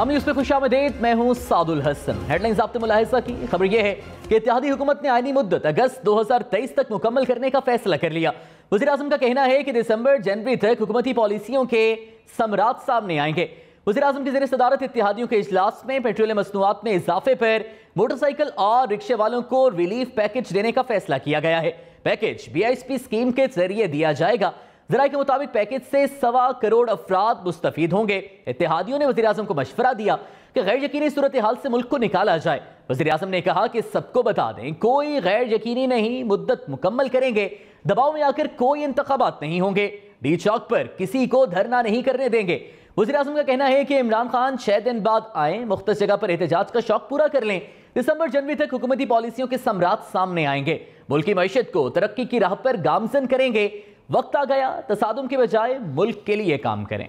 हम न्यूज़ पे खुशामदीद, मैं हूं सादुल हसन। हेडलाइंस आपने मुलाहिजा की। खबर यह है कि इत्तेहादी हुकूमत ने आईनी मुद्दत अगस्त 2023 तक मुकम्मल करने का फैसला कर लिया। वज़ीर आज़म का कहना है कि दिसंबर जनवरी तक हुकूमती पॉलिसियों के समरात सामने आएंगे। वज़ीर आज़म की ज़ेर सदारत इत्तेहादियों के इजलास में पेट्रोलियम मसनूआत में इजाफे पर मोटरसाइकिल और रिक्शे वालों को रिलीफ पैकेज देने का फैसला किया गया है। पैकेज BISP स्कीम के जरिए दिया जाएगा। ज़राए के मुताबिक पैकेज से 1.25 करोड़ अफराद मुस्तफीद होंगे। इत्तेहादियों ने वज़ीर आज़म को मशवरा दिया कि गैर यकीनी सूरत हाल से मुल्क को निकाला जाए। वज़ीर आज़म ने कहा कि सबको बता दें, कोई गैर यकीनी नहीं, मुद्दत मुकम्मल करेंगे। दबाव में आकर कोई इंतखाबात नहीं होंगे। डी चौक पर किसी को धरना नहीं करने देंगे। वज़ीर आज़म का कहना है कि इमरान खान 6 दिन बाद आए, मुख्तलिफ जगह पर एहतजाज का शौक पूरा कर लें। दिसंबर जनवरी तक हुकूमती पॉलिसियों के समरात सामने आएंगे। मुल्क की मईशत को तरक्की की राह पर गामजन करेंगे। वक्त आ गया, तसादुम के बजाय मुल्क के लिए काम करें।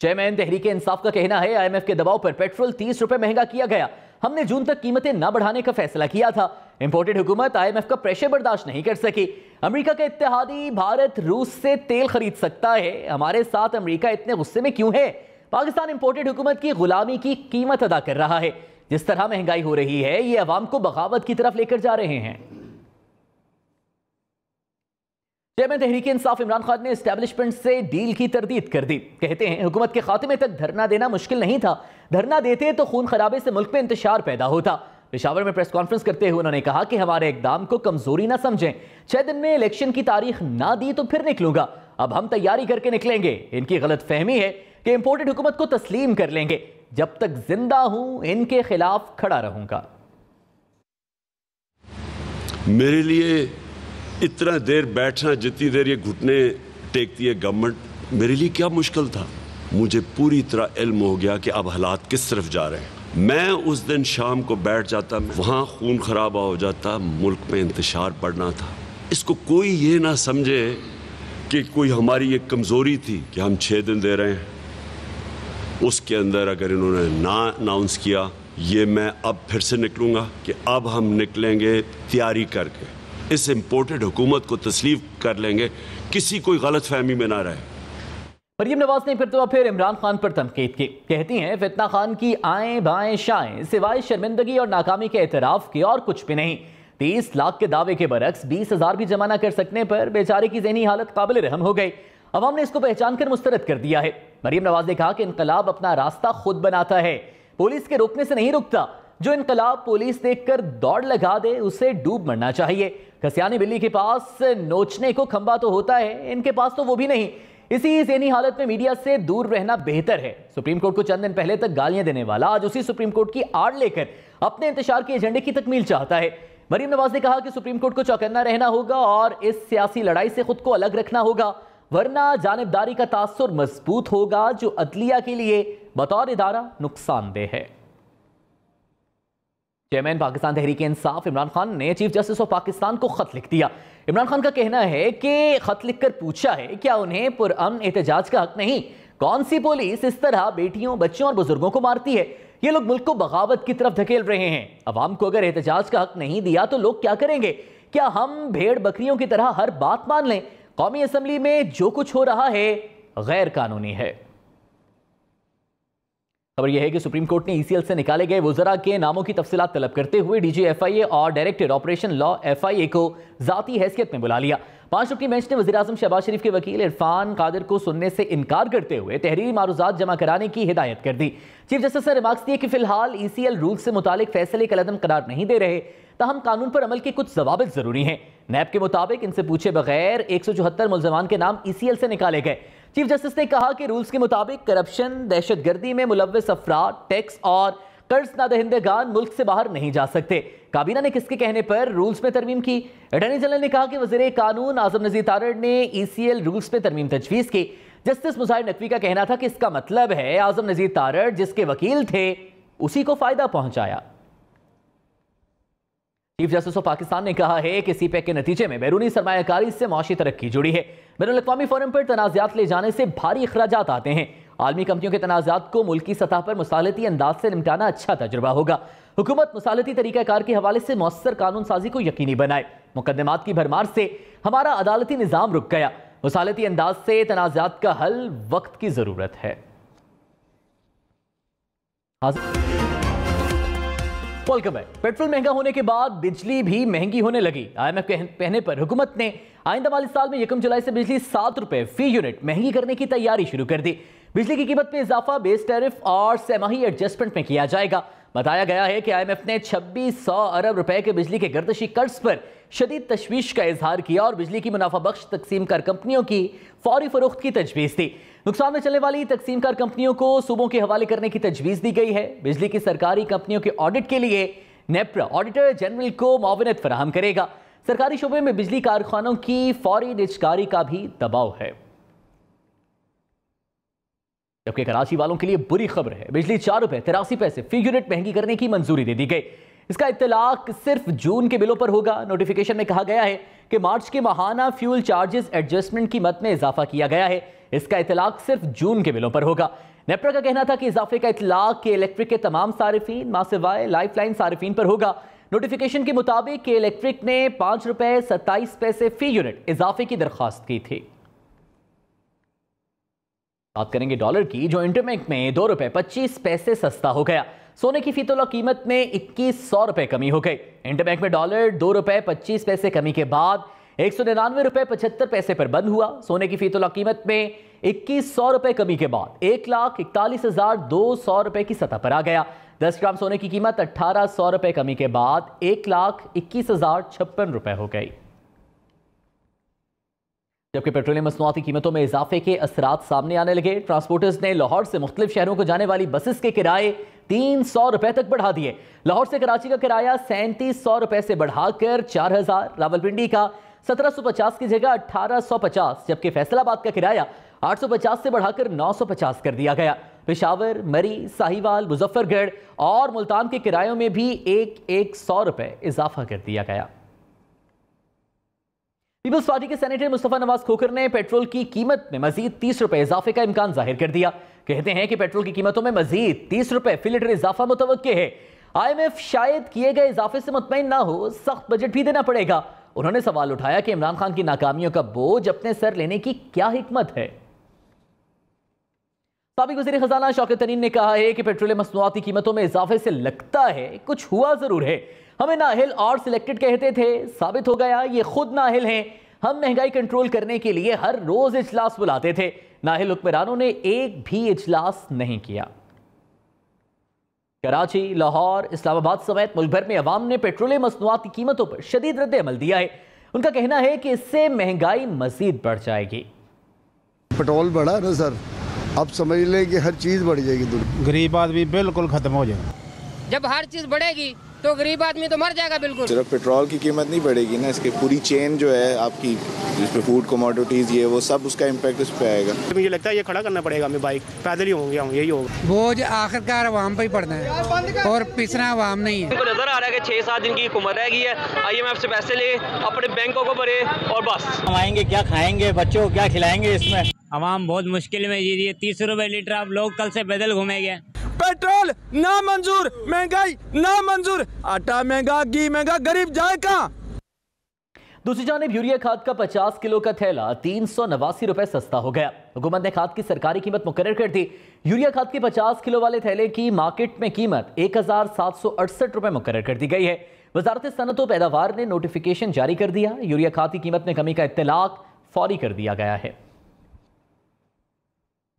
चेयरमैन तहरीक इंसाफ का कहना है, IMF के दबाव पर पेट्रोल 30 रुपए महंगा किया गया। हमने जून तक कीमतें न बढ़ाने का फैसला किया था। इंपोर्टेड हुकूमत IMF का प्रेशर बर्दाश्त नहीं कर सकी। अमेरिका का इत्तेहादी भारत रूस से तेल खरीद सकता है। हमारे साथ अमेरिका इतने गुस्से में क्यों है? पाकिस्तान इंपोर्टेड हुकूमत की गुलामी की कीमत अदा कर रहा है। जिस तरह महंगाई हो रही है, ये अवाम को बगावत की तरफ लेकर जा रहे हैं। चेयरमैन तहरीक इंसाफ इमरान खान ने एस्टैब्लिशमेंट से डील की तरदीद कर दी। कहते हैं, हुकूमत के खात्मे तक धरना देना मुश्किल नहीं था। धरना देते तो खून खराबे से मुल्क में इंतशार पैदा होता। पेशावर में प्रेस कॉन्फ्रेंस करते हुए उन्होंने कहा कि हमारे इकदाम को कमजोरी ना समझें। 6 दिन में इलेक्शन की तारीख ना दी तो फिर निकलूंगा। अब हम तैयारी करके निकलेंगे। इनकी गलत फहमी है कि इंपोर्टेड हुकूमत को तस्लीम कर लेंगे। जब तक जिंदा हूं, इनके खिलाफ खड़ा रहूंगा। मेरे लिए इतना देर बैठना, जितनी देर ये घुटने टेकती है गवर्नमेंट, मेरे लिए क्या मुश्किल था। मुझे पूरी तरह इल्म हो गया कि अब हालात किस तरफ जा रहे हैं। मैं उस दिन शाम को बैठ जाता, वहाँ खून खराबा हो जाता, मुल्क में इंतशार पड़ना था। इसको कोई ये ना समझे कि कोई हमारी ये कमज़ोरी थी कि हम 6 दिन दे रहे हैं। उसके अंदर अगर इन्होंने ना अनाउंस किया, ये मैं अब फिर से निकलूँगा कि अब हम निकलेंगे तैयारी करके, इस इंपोर्टेड हुकूमत को तस्लीम कर लेंगे, किसी कोई गलत फहमी में ना रहे। मरियम नवाज ने फिर इमरान खान पर तनकीद की। कहती हैं, फितना खान की आएं बाएं शाएं सिवाय शर्मिंदगी और नाकामी के एतराफ के और कुछ भी नहीं। 30 लाख के दावे के बरक्स 20,000 भी जमा न कर सकने पर बेचारे की ज़हनी हालत काबिल रहम हो गई। अवाम ने इसको पहचान कर मुस्तरद कर दिया है। मरियम नवाज ने कहा कि इनकलाब अपना रास्ता खुद बनाता है, पुलिस के रोकने से नहीं रुकता। जो इनकलाब पुलिस देखकर दौड़ लगा दे, उसे डूब मरना चाहिए। खसियानी बिल्ली के पास नोचने को खंबा तो होता है, इनके पास तो वो भी नहीं। इसी ज़हनी हालत में मीडिया से दूर रहना बेहतर है। सुप्रीम कोर्ट को चंद दिन पहले तक गालियां देने वाला आज उसी सुप्रीम कोर्ट की आड़ लेकर अपने इंतशार के एजेंडे की तकमील चाहता है। मरियम नवाज ने कहा कि सुप्रीम कोर्ट को चौकन्ना रहना होगा और इस सियासी लड़ाई से खुद को अलग रखना होगा, वरना जानिबदारी का तासुर मजबूत होगा, जो अदलिया के लिए बतौर इदारा नुकसानदेह है। चेयरमैन पाकिस्तान तहरीक इंसाफ इमरान खान ने चीफ जस्टिस ऑफ पाकिस्तान को खत लिख दिया। इमरान खान का कहना है कि खत लिखकर पूछा है, क्या उन्हें पुरअमन एहतजाज का हक नहीं? कौन सी पुलिस इस तरह बेटियों, बच्चों और बुजुर्गों को मारती है? ये लोग मुल्क को बगावत की तरफ धकेल रहे हैं। अवाम को अगर एहतजाज का हक नहीं दिया तो लोग क्या करेंगे? क्या हम भेड़ बकरियों की तरह हर बात मान लें? कौमी असम्बली में जो कुछ हो रहा है गैर कानूनी है। खबर यह है कि सुप्रीम कोर्ट ने ECL से निकाले गए वुज़रा के नामों की तफसीलात तलब करते हुए DG FIA और डायरेक्टर ऑपरेशन लॉ FIA को जाती हैसियत में बुला लिया। 5 रुकनी बेंच ने वज़ीर आज़म शहबाज शरीफ के वकील इरफान कादिर को सुनने से इनकार करते हुए तहरीरी मारूजात जमा कराने की हिदायत कर दी। चीफ जस्टिस ने रिमार्क्स दिए कि फिलहाल ECL रूल से मुतालिक फैसले कलअदम करार नहीं दे रहे, ताहम कानून पर अमल के कुछ जवाबित जरूरी हैं। नैब के मुताबिक इनसे पूछे बगैर 174 मुल्ज़मान के नाम ECL से निकाले गए। चीफ जस्टिस ने कहा कि रूल्स के मुताबिक करप्शन, दहशतगर्दी में मुलव्वस अफराद, टैक्स और कर्ज नादहिंदगान मुल्क से बाहर नहीं जा सकते। काबीना ने किसके कहने पर रूल्स में तरमीम की? अटॉर्नी जनरल ने कहा कि वज़ीर कानून आज़म नज़ीर तारड़ ने ECL रूल्स में तरमीम तजवीज़ की। जस्टिस मुज़ाहिर नकवी का कहना था कि इसका मतलब है आज़म नज़ीर तारड़ जिसके वकील थे उसी को फायदा पहुंचाया। चीफ जस्टिस ऑफ पाकिस्तान ने कहा है कि CPEC के नतीजे में बैरूनी सरमायाकारी से माशी तरक्की जुड़ी है। बैनुल-अक़वामी फोरम पर तनाज़ात ले जाने से भारी अखराजात आते हैं। आलमी कंपनियों के तनाज़ात को मुल्की सतह पर मुसालती अंदाज से निपटाना अच्छा तजुर्बा होगा। हुकूमत मुसालती तरीक़ाकार के हवाले से मौसर कानून साजी को यकीनी बनाए। मुकदमात की भरमार से हमारा अदालती निज़ाम रुक गया। मुसालती अंदाज से तनाज़ात का हल वक्त की ज़रूरत है। Welcome back. पेट्रोल महंगा होने के बाद बिजली भी महंगी होने लगी। IMF के कहने पर हुकूमत ने आइंदा माली साल में 1 जुलाई से बिजली 7 रुपए फी यूनिट महंगी करने की तैयारी शुरू कर दी। बिजली की कीमत में इजाफा बेस टैरिफ और सेमाही एडजस्टमेंट में किया जाएगा। बताया गया है कि IMF ने 2600 अरब रुपए के बिजली के गर्दिशी कर्ज पर शदीद तशवीश का इजहार किया और बिजली की मुनाफा बख्श तकसीम कार कंपनियों की फौरी फरोख्त की तजवीज़ दी। नुकसान में चलने वाली तकसीम कार कंपनियों को सूबों के हवाले करने की तजवीज़ दी गई है। बिजली की सरकारी कंपनियों के ऑडिट के लिए नेप्रा ऑडिटर जनरल को मुआवनत फराहम करेगा। सरकारी शोबे में बिजली कारखानों की फौरी निजकारी का भी दबाव है। जबकि कराची वालों के लिए बुरी खबर है, बिजली 4 रुपए 83 पैसे फी यूनिट महंगी करने की मंजूरी दे दी गई। इसका इत्तलाक सिर्फ जून के बिलों पर होगा। नोटिफिकेशन में कहा गया है कि मार्च के माहाना फ्यूल चार्जेस एडजस्टमेंट की मद में इजाफा किया गया है। इसका इत्तलाक सिर्फ जून के बिलों पर होगा। नेप्रा का कहना था कि इजाफे का इत्तलाक के इलेक्ट्रिक के तमाम सारिफीन मासिवाय लाइफलाइन सारिफीन पर होगा। नोटिफिकेशन के मुताबिक के इलेक्ट्रिक ने 5 रुपए 27 पैसे फी यूनिट इजाफे की दरख्वास्त की थी। बात करेंगे डॉलर की, जो इंटरबैंक में 2 रुपए 25 पैसे सस्ता हो गया। सोने की फी तोला कीमत में 2100 रुपए कमी हो गई। इंटरबैंक में डॉलर 2 रुपए 25 पैसे कमी के बाद 199 रुपए 75 पैसे पर बंद हुआ। सोने की फी तोला कीमत में 2100 रुपए कमी के बाद 1,41,200 रुपए की सतह पर आ गया। 10 ग्राम सोने की कीमत 1800 रुपए कमी के बाद 1,21,056 रुपए हो गई। जबकि पेट्रोलियम मसनूआती कीमतों में इजाफे के असरात सामने आने लगे। ट्रांसपोर्टर्स ने लाहौर से मुख्तलिफ शहरों को जाने वाली बसेस के किराए 300 रुपए तक बढ़ा दिए। लाहौर से कराची का किराया 3700 रुपए से बढ़ाकर 4000, रावलपिंडी का 1750 की जगह 1850, जबकि फैसलाबाद का किराया 850 से बढ़ाकर 950 कर दिया गया। पेशावर, मरी, साहिवाल, मुजफ्फरगढ़ और मुल्तान के किरायों में भी 100 रुपए इजाफा कर दिया गया। पीपल्स पार्टी के सेनेटर मुस्तफा नवाज खोखर ने पेट्रोल की कीमत में मजीद 30 रुपए इजाफे का इम्कान जाहिर कर दिया। कहते हैं कि पेट्रोल की कीमतों में मजीद 30 रुपए फी लीटर इजाफा मुतवक्के है। IMF शायद किए गए इजाफे से मुतमईन ना हो, सख्त बजट भी देना पड़ेगा। उन्होंने सवाल उठाया कि इमरान खान की नाकामियों का बोझ अपने सर लेने की क्या हिकमत है। साबिक वज़ीर खजाना शौकत तरीन ने कहा है कि पेट्रोलियम मसनूआती कीमतों में इजाफे से लगता है कुछ हुआ जरूर है। हमें नाहिल और सिलेक्टेड कहते थे, साबित हो गया ये खुद नाहिल हैं। हम महंगाई कंट्रोल करने के लिए हर रोज इजलास बुलाते थे, नाहिल हुक्मरानों ने एक भी इजलास नहीं किया। कराची, लाहौर, इस्लामाबाद समेत मुल्क भर में अवाम ने पेट्रोलियम मसनूआती कीमतों पर शदीद रद्द अमल दिया है। उनका कहना है कि इससे महंगाई मजीद बढ़ जाएगी। पेट्रोल बढ़ा ना सर, अब समझ लें कि हर चीज़ बढ़ जाएगी। गरीब आदमी बिल्कुल खत्म हो जाएगा। जब हर चीज़ बढ़ेगी तो गरीब आदमी तो मर जाएगा बिल्कुल। सिर्फ पेट्रोल की कीमत नहीं बढ़ेगी ना, इसकी पूरी चेन जो है आपकी, जिसपे फूड कमोडिटीज़ ये वो सब, उसका इम्पैक्ट इस पे आएगा। मुझे लगता है ये खड़ा करना पड़ेगा हमें, बाइक पैदल ही होंगे, यही होगा। बोझ आखिरकार आवाम पे ही पड़ना है और पिसना आवाम नहीं है। इनको नजर आ रहा है कि 6-7 दिन की हुकूमत रह गई है, IMF से पैसे ले, अपने बैंकों को भरे और बस। कमाएंगे क्या, खाएंगे, बच्चों को क्या खिलाएंगे। इसमें आवाम बहुत मुश्किल में जी रही है। 30 रुपए लीटर आप लोग कल से पैदल घूमेंगे। पेट्रोल ना मंजूर, महंगाई ना मंजूर, आटा महंगा, घी महंगा, गरीब जाए कहां। दूसरी जानिब यूरिया खाद का 50 किलो का थैला 389 रुपए सस्ता हो गया। हुकूमत ने खाद की सरकारी कीमत मुकर्रर कर दी। यूरिया खाद के 50 किलो वाले थैले की मार्केट में कीमत 1768 रुपए मुकर्रर कर दी गई है। वजारत सनअत व पैदावार ने नोटिफिकेशन जारी कर दिया। यूरिया खाद की कीमत में कमी का इत्तलाक फौरी कर दिया गया है।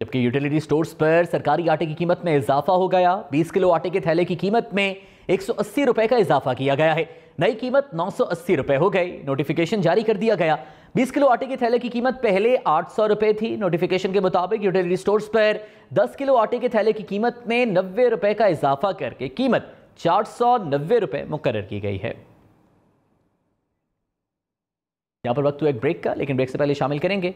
जबकि यूटिलिटी स्टोर्स पर सरकारी आटे की कीमत में इजाफा हो गया। 20 किलो आटे के थैले की कीमत में 180 रुपए का इजाफा किया गया है। नई कीमत 980 रुपए हो गई। नोटिफिकेशन जारी कर दिया गया। 20 किलो आटे के थैले की कीमत पहले 800 रुपए थी। नोटिफिकेशन के मुताबिक यूटिलिटी स्टोर्स पर 10 किलो आटे के थैले की कीमत में 90 रुपए का इजाफा करके कीमत 490 रुपए मुकर्रर की गई है। यहां पर वक्त हुआ एक ब्रेक का, लेकिन ब्रेक से पहले शामिल करेंगे